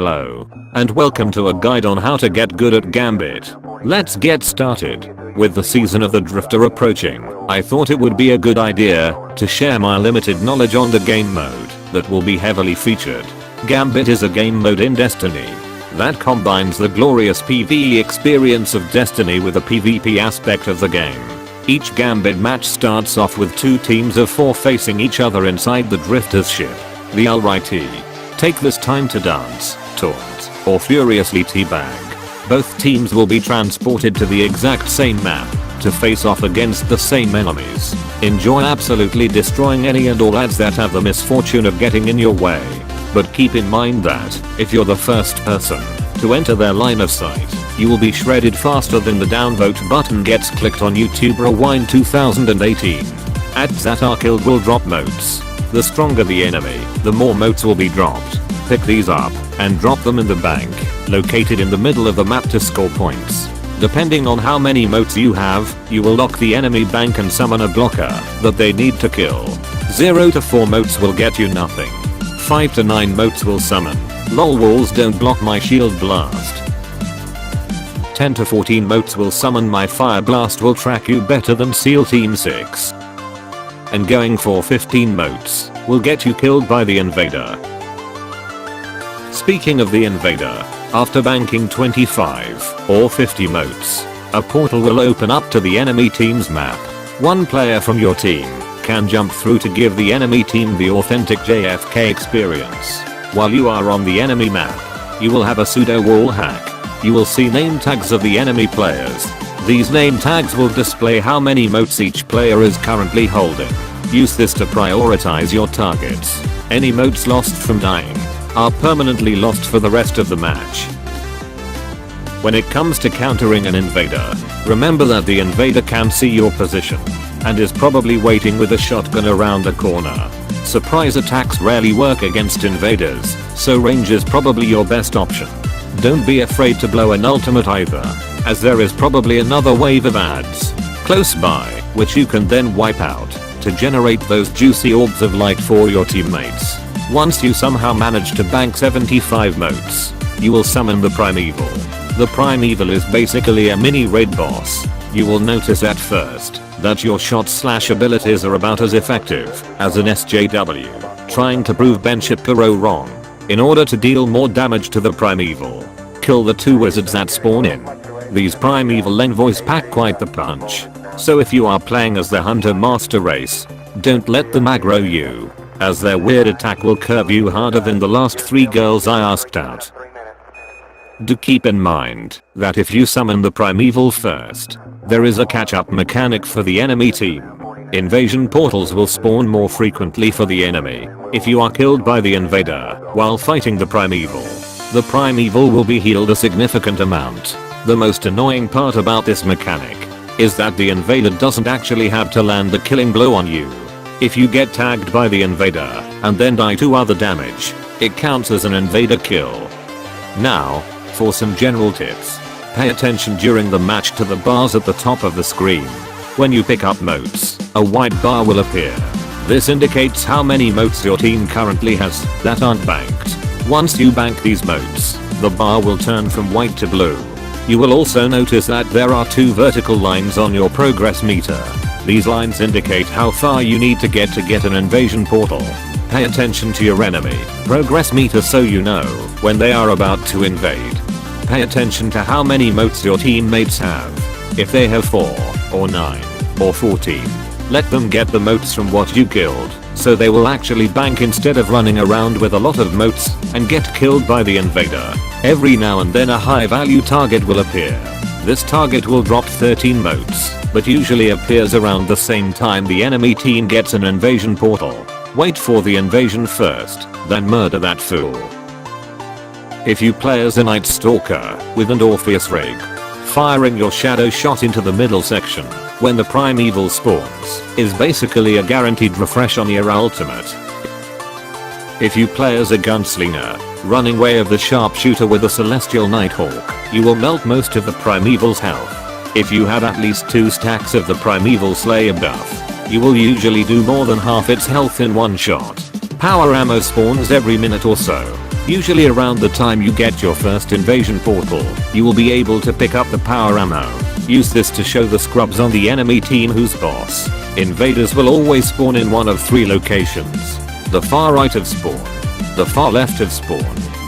Hello, and welcome to a guide on how to get good at Gambit. Let's get started. With the season of the Drifter approaching, I thought it would be a good idea to share my limited knowledge on the game mode that will be heavily featured. Gambit is a game mode in Destiny that combines the glorious PvE experience of Destiny with the PvP aspect of the game. Each Gambit match starts off with 2 teams of 4 facing each other inside the Drifter's ship, the Alrighty. Take this time to dance, taunt, or furiously teabag. Both teams will be transported to the exact same map to face off against the same enemies. Enjoy absolutely destroying any and all ads that have the misfortune of getting in your way. But keep in mind that, if you're the first person to enter their line of sight, you will be shredded faster than the downvote button gets clicked on YouTube Rewind 2018. Ads that are killed will drop motes. The stronger the enemy, the more motes will be dropped. Pick these up and drop them in the bank, located in the middle of the map to score points. Depending on how many motes you have, you will lock the enemy bank and summon a blocker that they need to kill. 0 to 4 motes will get you nothing. 5 to 9 motes will summon. Lol, walls don't block my shield blast. 10 to 14 motes will summon my fire blast will track you better than SEAL Team 6. And going for 15 motes will get you killed by the invader. Speaking of the invader, after banking 25 or 50 motes, a portal will open up to the enemy team's map. One player from your team can jump through to give the enemy team the authentic JFK experience. While you are on the enemy map, you will have a pseudo wall hack. You will see name tags of the enemy players. These name tags will display how many motes each player is currently holding. Use this to prioritize your targets. Any motes lost from dying are permanently lost for the rest of the match. When it comes to countering an invader, remember that the invader can see your position and is probably waiting with a shotgun around the corner. Surprise attacks rarely work against invaders, so range is probably your best option. Don't be afraid to blow an ultimate either, as there is probably another wave of ads close by, which you can then wipe out to generate those juicy orbs of light for your teammates. Once you somehow manage to bank 75 motes, you will summon the Primeval. The Primeval is basically a mini raid boss. You will notice at first that your shot/ abilities are about as effective as an SJW trying to prove Ben Shapiro wrong. In order to deal more damage to the Primeval, kill the 2 wizards that spawn in. These Primeval envoys pack quite the punch, so if you are playing as the Hunter Master race, don't let them aggro you, as their weird attack will curve you harder than the last 3 girls I asked out. Do keep in mind that if you summon the Primeval first, there is a catch-up mechanic for the enemy team. Invasion portals will spawn more frequently for the enemy if you are killed by the invader while fighting the Primeval. The Primeval will be healed a significant amount. The most annoying part about this mechanic is that the invader doesn't actually have to land the killing blow on you. If you get tagged by the invader and then die to other damage, it counts as an invader kill. Now, for some general tips. Pay attention during the match to the bars at the top of the screen. When you pick up motes, a white bar will appear. This indicates how many motes your team currently has that aren't banked. Once you bank these motes, the bar will turn from white to blue. You will also notice that there are 2 vertical lines on your progress meter. These lines indicate how far you need to get an invasion portal. Pay attention to your enemy progress meter so you know when they are about to invade. Pay attention to how many motes your teammates have. If they have 4, or 9, or 14, let them get the motes from what you killed, so they will actually bank instead of running around with a lot of motes and get killed by the invader. Every now and then a high value target will appear. This target will drop 13 motes, but usually appears around the same time the enemy team gets an invasion portal. Wait for the invasion first, then murder that fool. If you play as a Night Stalker with an Orpheus rig, firing your shadow shot into the middle section when the Primeval spawns is basically a guaranteed refresh on your ultimate. If you play as a gunslinger, running way of the sharpshooter with a Celestial Nighthawk, you will melt most of the Primeval's health. If you have at least 2 stacks of the Primeval Slayer buff, you will usually do more than half its health in one shot. Power ammo spawns every minute or so. Usually around the time you get your first invasion portal, you will be able to pick up the power ammo. Use this to show the scrubs on the enemy team who's boss. Invaders will always spawn in one of 3 locations. The far right of spawn, the far left of spawn,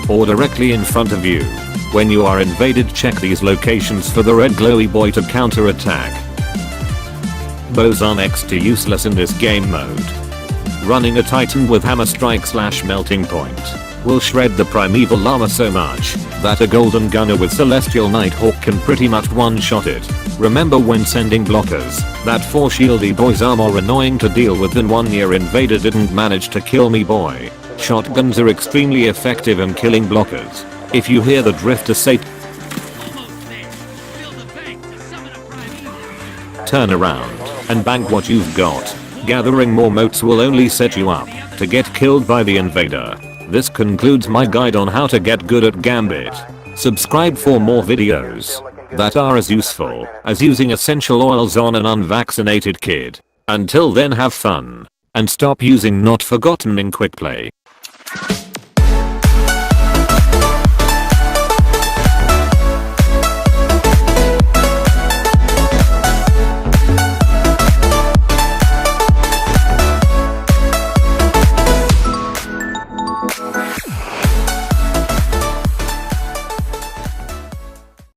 or directly in front of you. When you are invaded, check these locations for the red glowy boy to counter attack. Bows are next to useless in this game mode. Running a titan with hammer strike / melting point will shred the primeval llama so much that a golden gunner with celestial nighthawk can pretty much one-shot it. Remember when sending blockers, that 4 shieldy boys are more annoying to deal with than 1 year invader didn't manage to kill me boy. Shotguns are extremely effective in killing blockers. If you hear the drifter say turn around and bank what you've got, gathering more motes will only set you up to get killed by the invader. This concludes my guide on how to get good at Gambit. Subscribe for more videos that are as useful as using essential oils on an unvaccinated kid. Until then, have fun and stop using not forgotten in quick play.